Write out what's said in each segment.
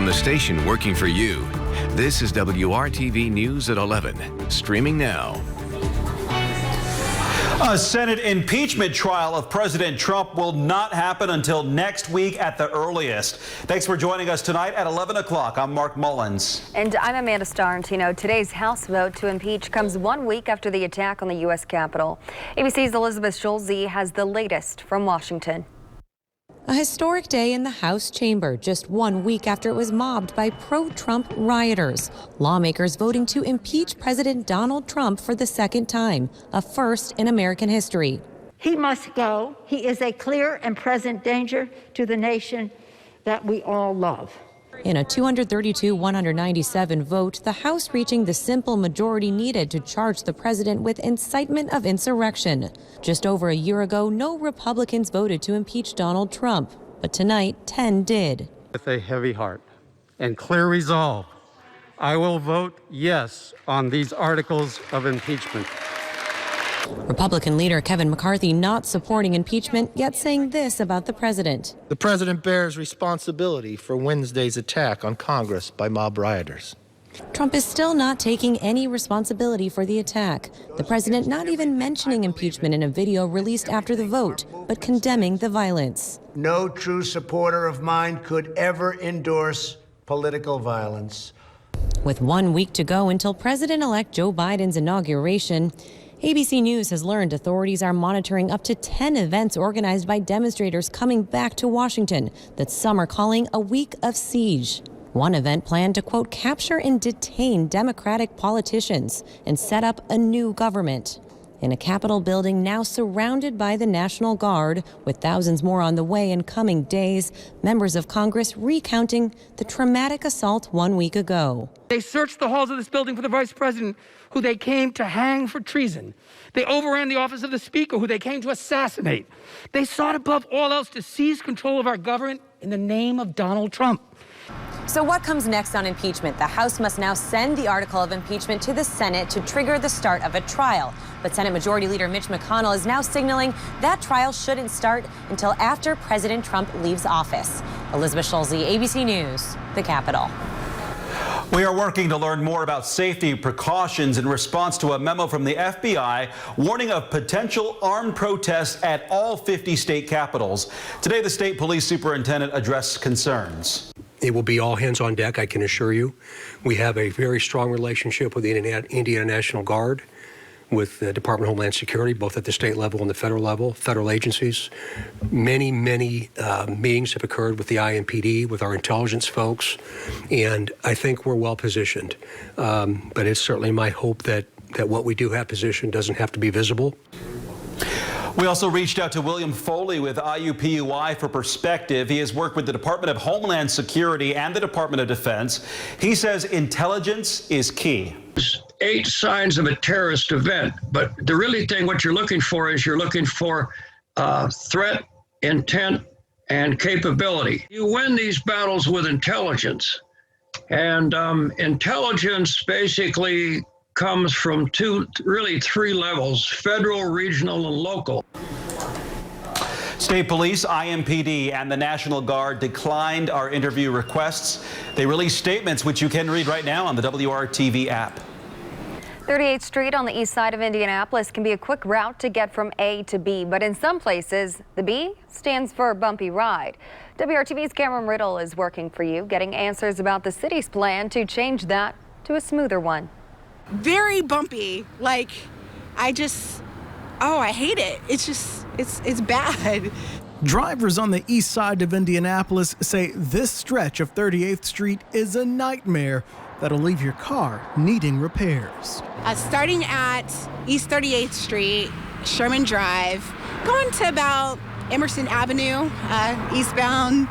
the station working for you. This is WRTV News at 11, streaming now. A Senate impeachment trial of President Trump will not happen until next week at the earliest. Thanks for joining us tonight at 11 o'clock. I'm Mark Mullins. And I'm Amanda Starantino. Today's House vote to impeach comes 1 week after the attack on the U.S. Capitol. ABC's Elizabeth Schulze has the latest from Washington. A historic day in the House chamber just 1 week after it was mobbed by pro-Trump rioters. Lawmakers voting to impeach President Donald Trump for the second time, a first in American history. He must go. He is a clear and present danger to the nation that we all love. In a 232-197 vote, the House reaching the simple majority needed to charge the president with incitement of insurrection. Just over a year ago, no Republicans voted to impeach Donald Trump, but tonight 10 did. With a heavy heart and clear resolve, I will vote yes on these articles of impeachment. Republican leader Kevin McCarthy not supporting impeachment, yet saying this about the president. The president bears responsibility for Wednesday's attack on Congress by mob rioters. Trump is still not taking any responsibility for the attack. The president not even mentioning impeachment in a video released after the vote, but condemning the violence. No true supporter of mine could ever endorse political violence. With 1 week to go until President-elect Joe Biden's inauguration, ABC News has learned authorities are monitoring up to 10 events organized by demonstrators coming back to Washington that some are calling a week of siege. One event planned to, quote, capture and detain Democratic politicians and set up a new government. In a Capitol building now surrounded by the National Guard, with thousands more on the way in coming days, members of Congress recounting the traumatic assault 1 week ago. They searched the halls of this building for the vice president, who they came to hang for treason. They overran the office of the speaker, who they came to assassinate. They sought above all else to seize control of our government in the name of Donald Trump. So what comes next on impeachment? The House must now send the article of impeachment to the Senate to trigger the start of a trial. But Senate Majority Leader Mitch McConnell is now signaling that trial shouldn't start until after President Trump leaves office. Elizabeth Schulze, ABC News, the Capitol. We are working to learn more about safety precautions in response to a memo from the FBI warning of potential armed protests at all 50 state capitals. Today, the state police superintendent addressed concerns. It will be all hands on deck, I can assure you. We have a very strong relationship with the Indiana National Guard, with the Department of Homeland Security, both at the state level and the federal level, federal agencies. Many meetings have occurred with the IMPD, with our intelligence folks, and I think we're well positioned. But it's certainly my hope that what we do have positioned doesn't have to be visible. We also reached out to William Foley with IUPUI for perspective. He has worked with the Department of Homeland Security and the Department of Defense. He says intelligence is key. 8 signs of a terrorist event, but the really thing what you're looking for is you're looking for threat, intent, and capability. You win these battles with intelligence, and intelligence basically comes from three levels: federal, regional, and local. State Police, IMPD, and the National Guard declined our interview requests. They released statements which you can read right now on the WRTV app. 38th Street on the east side of Indianapolis can be a quick route to get from A to B, but in some places, the B stands for bumpy ride. WRTV's Cameron Riddle is working for you, getting answers about the city's plan to change that to a smoother one. Very bumpy. Like, I hate it. It's bad. Drivers on the east side of Indianapolis say this stretch of 38th Street is a nightmare that'll leave your car needing repairs. Starting at East 38th Street, Sherman Drive, going to about Emerson Avenue, eastbound,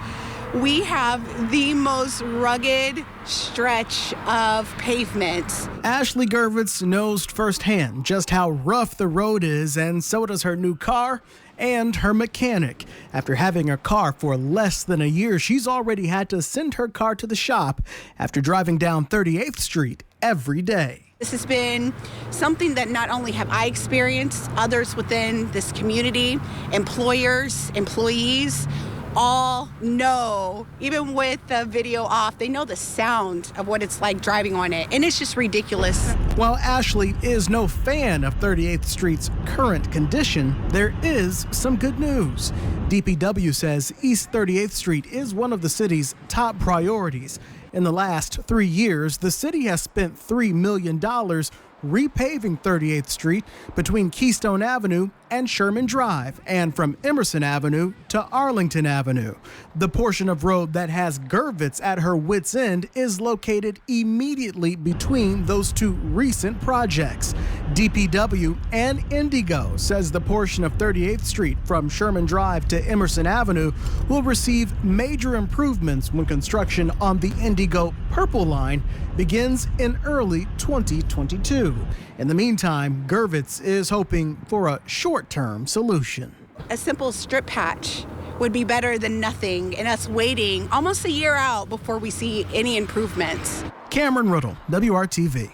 we have the most rugged stretch of pavement. Ashley Gervitz knows firsthand just how rough the road is, and so does her new car and her mechanic. After having her car for less than a year, she's already had to send her car to the shop after driving down 38th Street every day. This has been something that not only have I experienced, others within this community, employers, employees, all know, even with the video off, they know the sound of what it's like driving on it, and it's just ridiculous. While Ashley is no fan of 38th Street's current condition, there is some good news. DPW says East 38th Street is one of the city's top priorities. In the last 3 years, the city has spent $3 million repaving 38th Street between Keystone Avenue and Sherman Drive, and from Emerson Avenue to Arlington Avenue. The portion of road that has Gervitz at her wit's end is located immediately between those two recent projects. DPW and Indigo says the portion of 38th Street from Sherman Drive to Emerson Avenue will receive major improvements when construction on the Indigo Purple Line begins in early 2022. In the meantime, Gervitz is hoping for a short-term solution. A simple strip patch would be better than nothing, and us waiting almost a year out before we see any improvements. Cameron Riddle, WRTV.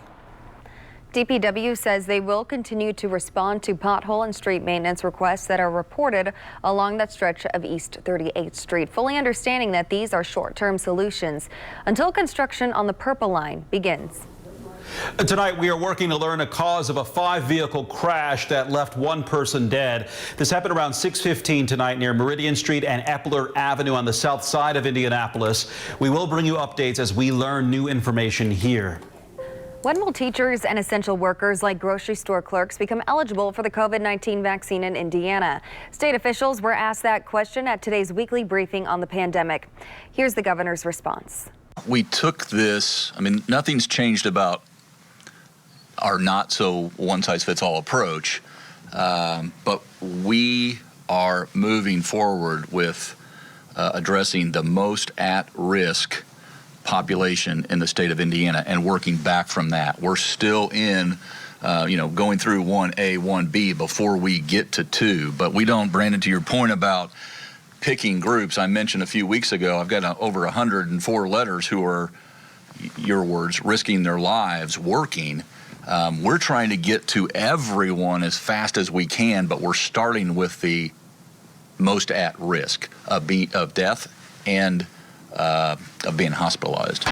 DPW says they will continue to respond to pothole and street maintenance requests that are reported along that stretch of East 38th Street, fully understanding that these are short-term solutions until construction on the Purple Line begins. Tonight, we are working to learn a cause of a 5-vehicle crash that left one person dead. This happened around 6:15 tonight near Meridian Street and Epler Avenue on the south side of Indianapolis. We will bring you updates as we learn new information here. When will teachers and essential workers like grocery store clerks become eligible for the COVID-19 vaccine in Indiana? State officials were asked that question at today's weekly briefing on the pandemic. Here's the governor's response. We took this, nothing's changed about our not so one-size-fits-all approach, but we are moving forward with addressing the most at-risk population in the state of Indiana and working back from that. We're still in, going through 1A, 1B before we get to 2, but we don't, Brandon, to your point about picking groups, I mentioned a few weeks ago, I've got over 104 letters who are, your words, risking their lives working. We're trying to get to everyone as fast as we can, but we're starting with the most at risk of death and of being hospitalized.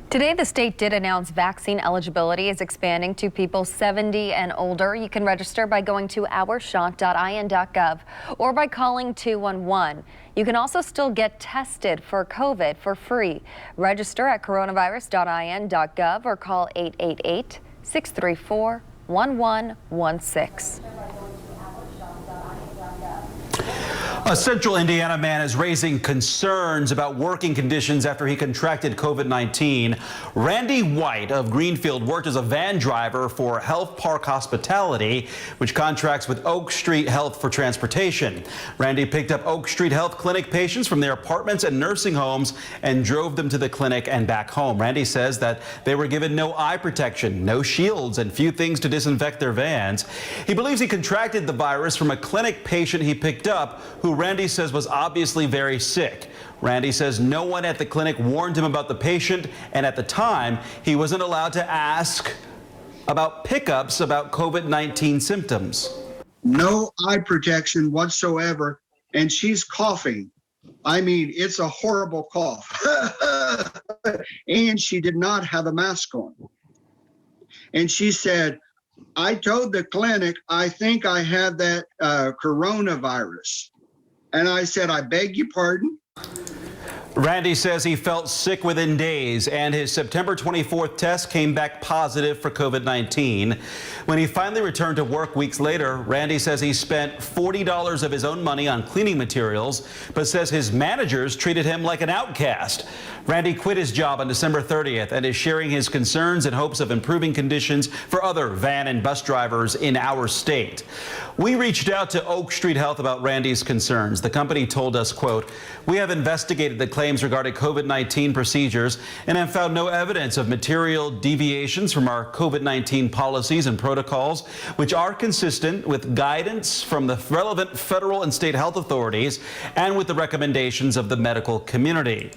Today, the state did announce vaccine eligibility is expanding to people 70 and older. You can register by going to ourshot.in.gov or by calling 211. You can also still get tested for COVID for free. Register at coronavirus.in.gov or call 888-634-1116. A central Indiana man is raising concerns about working conditions after he contracted COVID-19. Randy White of Greenfield worked as a van driver for Health Park Hospitality, which contracts with Oak Street Health for transportation. Randy picked up Oak Street Health Clinic patients from their apartments and nursing homes and drove them to the clinic and back home. Randy says that they were given no eye protection, no shields, and few things to disinfect their vans. He believes he contracted the virus from a clinic patient he picked up who Randy says was obviously very sick. Randy says no one at the clinic warned him about the patient, and at the time, he wasn't allowed to ask about pickups about COVID-19 symptoms. No eye protection whatsoever, and she's coughing. It's a horrible cough. And she did not have a mask on. And she said, I told the clinic, I think I have that coronavirus. And I said, I beg your pardon? Randy says he felt sick within days, and his September 24th test came back positive for COVID-19. When he finally returned to work weeks later, Randy says he spent $40 of his own money on cleaning materials, but says his managers treated him like an outcast. Randy quit his job on December 30th and is sharing his concerns in hopes of improving conditions for other van and bus drivers in our state. We reached out to Oak Street Health about Randy's concerns. The company told us, quote, we have investigated the claims regarding COVID-19 procedures and have found no evidence of material deviations from our COVID-19 policies and protocols, which are consistent with guidance from the relevant federal and state health authorities and with the recommendations of the medical community.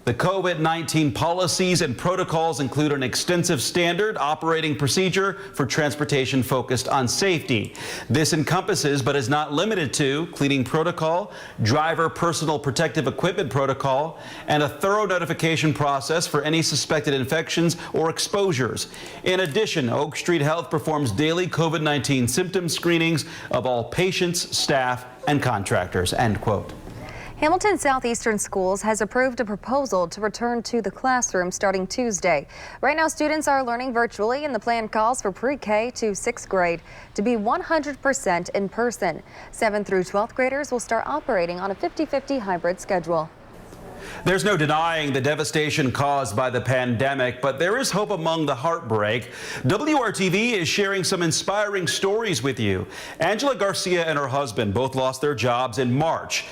The COVID-19 policies and protocols include an extensive standard operating procedure for transportation focused on safety. This encompasses, but is not limited to, cleaning protocol, driver personal protective equipment protocol, and a thorough notification process for any suspected infections or exposures. In addition, Oak Street Health performs daily COVID-19 symptom screenings of all patients, staff, and contractors, end quote. Hamilton Southeastern Schools has approved a proposal to return to the classroom starting Tuesday. Right now, students are learning virtually, and the plan calls for pre-K to 6th grade to be 100% in person. 7th through 12th graders will start operating on a 50-50 hybrid schedule. There's no denying the devastation caused by the pandemic, but there is hope among the heartbreak. WRTV is sharing some inspiring stories with you. Angela Garcia and her husband both lost their jobs in March.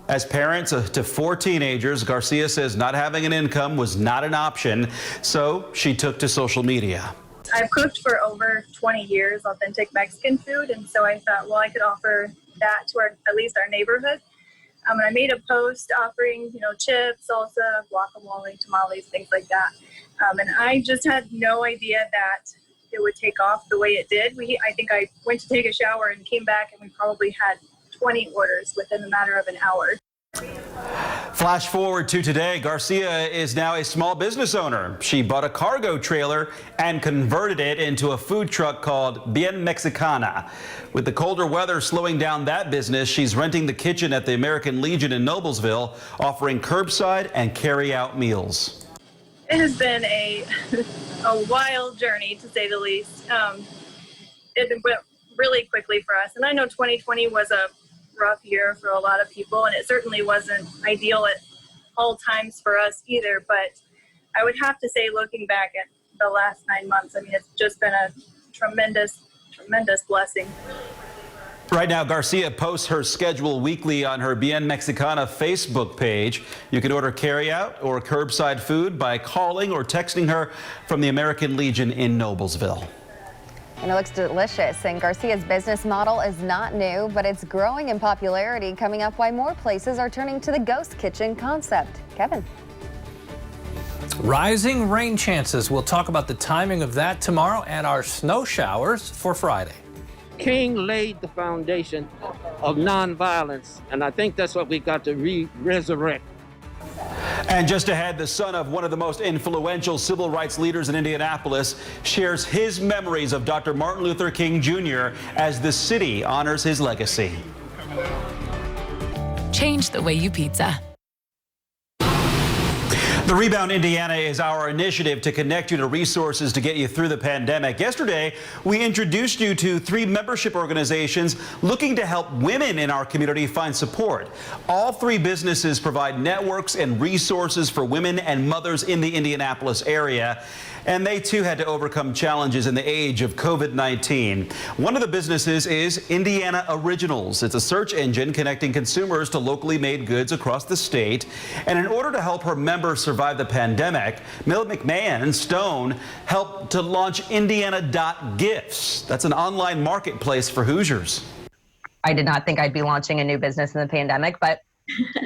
As parents to 4 teenagers, Garcia says not having an income was not an option, so she took to social media. I've cooked for over 20 years, authentic Mexican food, and so I thought, well, I could offer that to at least our neighborhood. And I made a post offering, chips, salsa, guacamole, tamales, things like that. And I just had no idea that it would take off the way it did. I think I went to take a shower and came back, and we probably had 20 orders within a matter of an hour. Flash forward to today. Garcia is now a small business owner. She bought a cargo trailer and converted it into a food truck called Bien Mexicana. With the colder weather slowing down that business, she's renting the kitchen at the American Legion in Noblesville, offering curbside and carry-out meals. It has been a wild journey, to say the least. It went really quickly for us, and I know 2020 was a rough year for a lot of people, and it certainly wasn't ideal at all times for us either, but I would have to say, looking back at the last 9 months, it's just been a tremendous blessing. Right now, Garcia posts her schedule weekly on her Bien Mexicana Facebook page. You can order carryout or curbside food by calling or texting her from the American Legion in Noblesville. And it looks delicious, and Garcia's business model is not new, but it's growing in popularity. Coming up, why more places are turning to the ghost kitchen concept. Kevin. Rising rain chances. We'll talk about the timing of that tomorrow and our snow showers for Friday. King laid the foundation of nonviolence, and I think that's what we got to resurrect. And just ahead, the son of one of the most influential civil rights leaders in Indianapolis shares his memories of Dr. Martin Luther King Jr. as the city honors his legacy. Change the way you pizza. The Rebound Indiana is our initiative to connect you to resources to get you through the pandemic. Yesterday, we introduced you to 3 membership organizations looking to help women in our community find support. All 3 businesses provide networks and resources for women and mothers in the Indianapolis area. And they too had to overcome challenges in the age of COVID-19. One of the businesses is Indiana Originals. It's a search engine connecting consumers to locally made goods across the state. And in order to help her members survive the pandemic, Mill McMahon Stone helped to launch Indiana.Gifts. That's an online marketplace for Hoosiers. I did not think I'd be launching a new business in the pandemic, but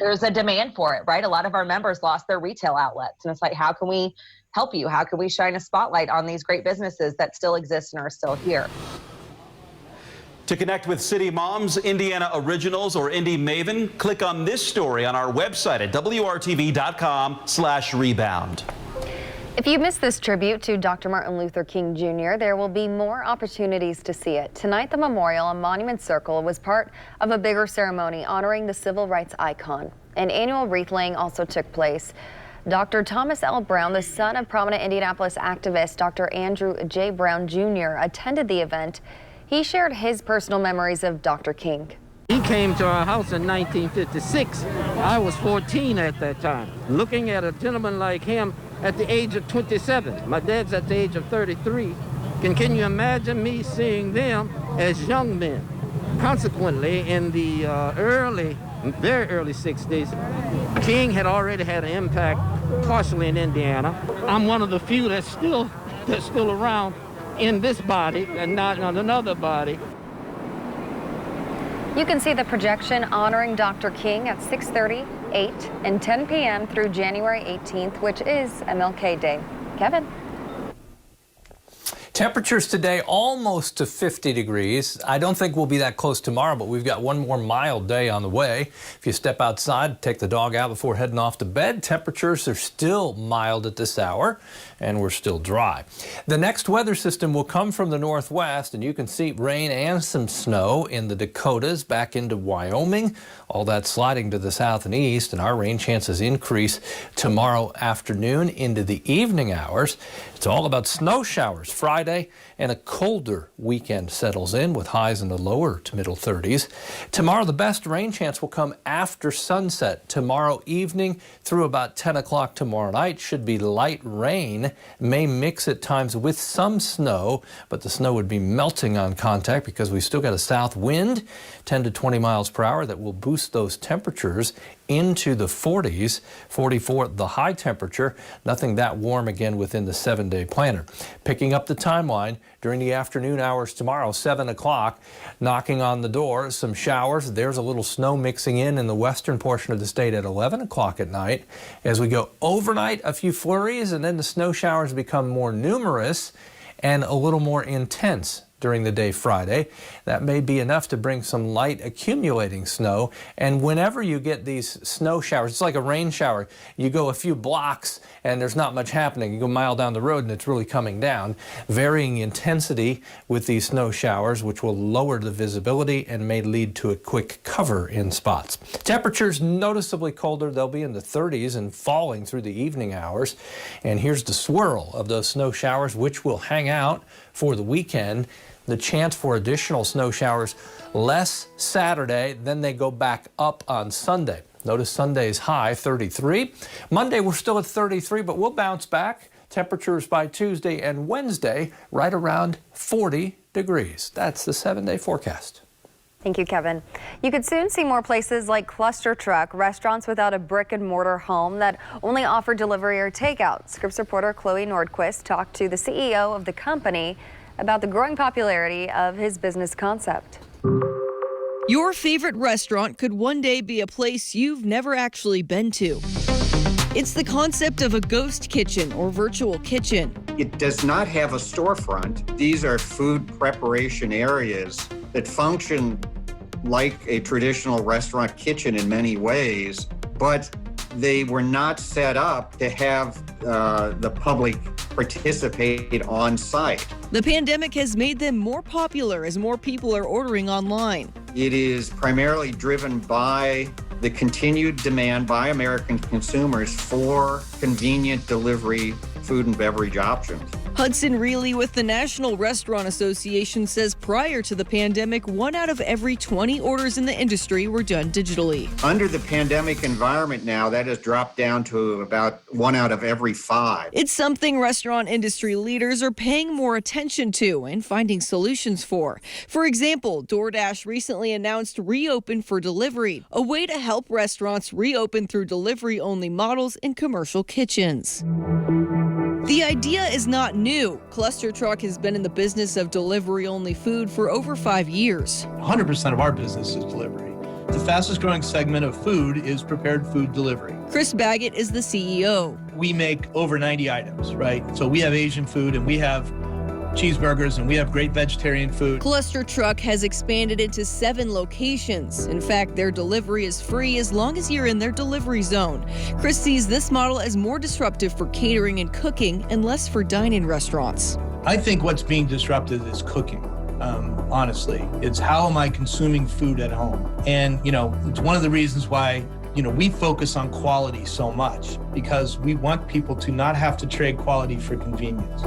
there's a demand for it, right? A lot of our members lost their retail outlets. And it's like, how can we help you? How can we shine a spotlight on these great businesses that still exist and are still here? To connect with City Moms, Indiana Originals, or Indy Maven, click on this story on our website at WRTV.com/rebound. If you missed this tribute to Dr. Martin Luther King Jr., there will be more opportunities to see it. Tonight, the memorial on Monument Circle was part of a bigger ceremony honoring the civil rights icon. An annual wreath laying also took place. Dr. Thomas L. Brown, the son of prominent Indianapolis activist Dr. Andrew J. Brown Jr., attended the event. He shared his personal memories of Dr. King. He came to our house in 1956. I was 14 at that time. Looking at a gentleman like him at the age of 27, my dad's at the age of 33. Can you imagine me seeing them as young men? Consequently, in the very early 60s, King had already had an impact partially in Indiana. I'm one of the few that's still around in this body and not on another body. You can see the projection honoring Dr. King at 6:30 8 and 10 p.m. through January 18th, which is MLK Day. Kevin. Temperatures today almost to 50 degrees. I don't think we'll be that close tomorrow, but we've got one more mild day on the way. If you step outside, take the dog out before heading off to bed, temperatures are still mild at this hour, and we're still dry. The next weather system will come from the northwest, and you can see rain and some snow in the Dakotas back into Wyoming. All that sliding to the south and east, and our rain chances increase tomorrow afternoon into the evening hours. It's all about snow showers Friday, and a colder weekend settles in with highs in the lower to middle 30s. Tomorrow, the best rain chance will come after sunset. Tomorrow evening through about 10 o'clock tomorrow night should be light rain. May mix at times with some snow, but the snow would be melting on contact because we've still got a south wind, 10 to 20 miles per hour, that will boost those temperatures into the 40s, 44 the high temperature. Nothing that warm again within the 7-day planner. Picking up the timeline during the afternoon hours tomorrow, 7 o'clock, knocking on the door, some showers. There's a little snow mixing in the western portion of the state at 11 o'clock at night. As we go overnight, a few flurries, and then the snow showers become more numerous and a little more intense during the day Friday. That may be enough to bring some light accumulating snow. And whenever you get these snow showers, it's like a rain shower. You go a few blocks and there's not much happening. You go a mile down the road and it's really coming down. Varying intensity with these snow showers, which will lower the visibility and may lead to a quick cover in spots. Temperatures noticeably colder. They'll be in the 30s and falling through the evening hours. And here's the swirl of those snow showers, which will hang out for the weekend. The chance for additional snow showers less Saturday, then they go back up on Sunday. Notice Sunday's high, 33. Monday, we're still at 33, but we'll bounce back. Temperatures by Tuesday and Wednesday right around 40 degrees. That's the 7-day forecast. Thank you, Kevin. You could soon see more places like Cluster Truck, restaurants without a brick and mortar home that only offer delivery or takeout. Scripps reporter Chloe Nordquist talked to the CEO of the company about the growing popularity of his business concept. Your favorite restaurant could one day be a place you've never actually been to. It's the concept of a ghost kitchen or virtual kitchen. It does not have a storefront. These are food preparation areas that function like a traditional restaurant kitchen in many ways, but they were not set up to have the public participate on site. The pandemic has made them more popular as more people are ordering online. It is primarily driven by the continued demand by American consumers for convenient delivery food and beverage options. Hudson Reilly with the National Restaurant Association says prior to the pandemic, 1 out of every 20 orders in the industry were done digitally. Under the pandemic environment now, that has dropped down to about 1 out of every 5. It's something restaurant industry leaders are paying more attention to and finding solutions for. For example, DoorDash recently announced Reopen for Delivery, a way to help restaurants reopen through delivery-only models in commercial kitchens. The idea is not new. Cluster Truck has been in the business of delivery-only food for over 5 years. 100% of our business is delivery. The fastest growing segment of food is prepared food delivery. Chris Baggett is the CEO. We make over 90 items, right? So we have Asian food and we have cheeseburgers and we have great vegetarian food. Cluster Truck has expanded into 7 locations. In fact, their delivery is free as long as you're in their delivery zone. Chris sees this model as more disruptive for catering and cooking and less for dine-in restaurants. I think what's being disrupted is cooking. Honestly, it's how am I consuming food at home? And, it's one of the reasons why, we focus on quality so much because we want people to not have to trade quality for convenience.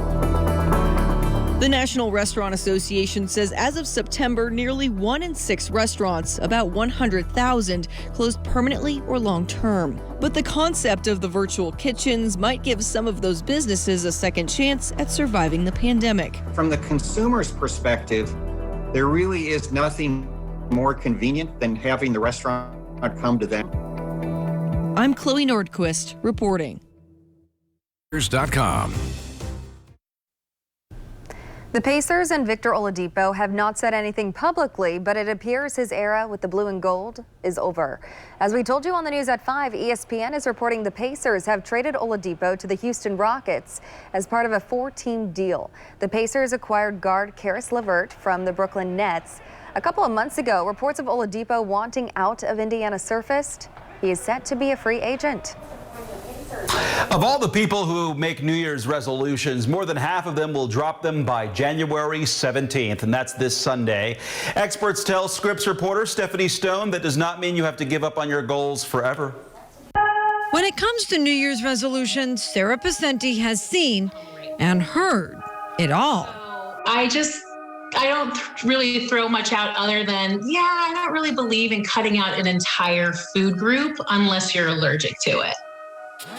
The National Restaurant Association says as of September, nearly 1 in 6 restaurants, about 100,000, closed permanently or long-term. But the concept of the virtual kitchens might give some of those businesses a second chance at surviving the pandemic. From the consumer's perspective, there really is nothing more convenient than having the restaurant come to them. I'm Chloe Nordquist reporting. .com. The Pacers and Victor Oladipo have not said anything publicly, but it appears his era with the blue and gold is over. As we told you on the news at 5, ESPN is reporting the Pacers have traded Oladipo to the Houston Rockets as part of a 4-team deal. The Pacers acquired guard Caris LeVert from the Brooklyn Nets. A couple of months ago, reports of Oladipo wanting out of Indiana surfaced. He is set to be a free agent. Of all the people who make New Year's resolutions, more than half of them will drop them by January 17th, and that's this Sunday. Experts tell Scripps reporter Stephanie Stone that does not mean you have to give up on your goals forever. When it comes to New Year's resolutions, Sarah Pacenti has seen and heard it all. I don't really throw much out other than, I don't really believe in cutting out an entire food group unless you're allergic to it.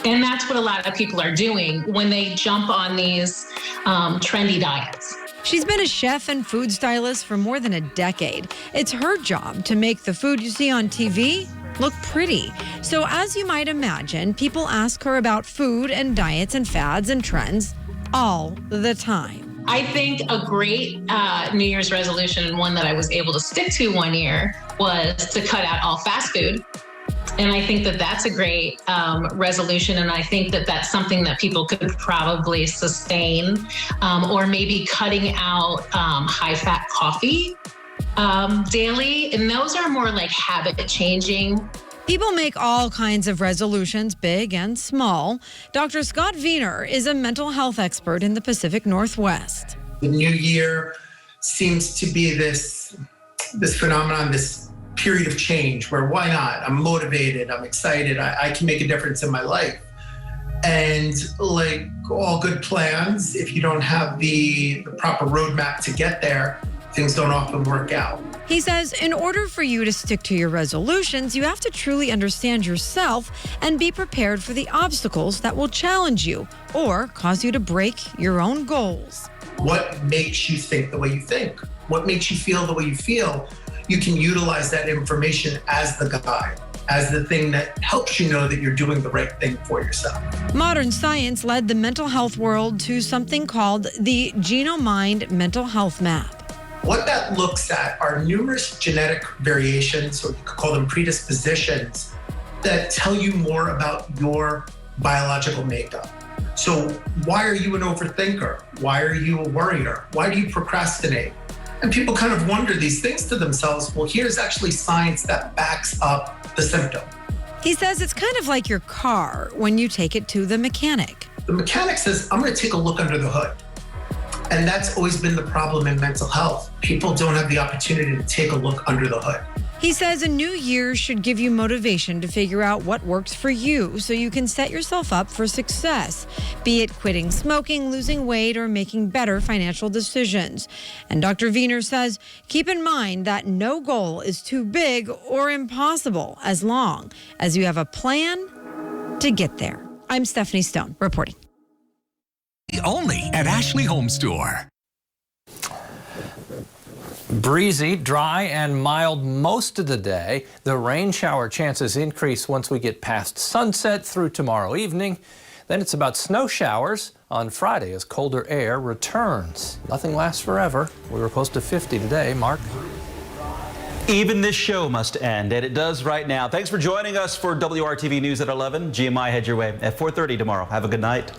And that's what a lot of people are doing when they jump on these trendy diets. She's been a chef and food stylist for more than a decade. It's her job to make the food you see on TV look pretty. So as you might imagine, people ask her about food and diets and fads and trends all the time. I think a great New Year's resolution, and one that I was able to stick to one year, was to cut out all fast food. And I think that that's a great resolution. And I think that that's something that people could probably sustain, or maybe cutting out high-fat coffee daily. And those are more like habit changing. People make all kinds of resolutions, big and small. Dr. Scott Wiener is a mental health expert in the Pacific Northwest. The new year seems to be this phenomenon, this period of change where why not? I'm motivated, I'm excited, I can make a difference in my life. And like all good plans, if you don't have the proper roadmap to get there, things don't often work out. He says in order for you to stick to your resolutions, you have to truly understand yourself and be prepared for the obstacles that will challenge you or cause you to break your own goals. What makes you think the way you think? What makes you feel the way you feel? You can utilize that information as the guide, as the thing that helps you know that you're doing the right thing for yourself. Modern science led the mental health world to something called the Genome-Mind Mental Health Map. What that looks at are numerous genetic variations, or you could call them predispositions, that tell you more about your biological makeup. So why are you an overthinker? Why are you a worrier? Why do you procrastinate? And people kind of wonder these things to themselves. Well, here's actually science that backs up the symptom. He says it's kind of like your car when you take it to the mechanic. The mechanic says, I'm going to take a look under the hood. And that's always been the problem in mental health. People don't have the opportunity to take a look under the hood. He says a new year should give you motivation to figure out what works for you so you can set yourself up for success, be it quitting smoking, losing weight, or making better financial decisions. And Dr. Wiener says, keep in mind that no goal is too big or impossible as long as you have a plan to get there. I'm Stephanie Stone reporting. Only at Ashley Home Store. Breezy, dry, and mild most of the day. The rain shower chances increase once we get past sunset through tomorrow evening. Then it's about snow showers on Friday as colder air returns. Nothing lasts forever. We were close to 50 today, Mark. Even this show must end, and it does right now. Thanks for joining us for WRTV News at 11. GMI head your way at 4:30 tomorrow. Have a good night.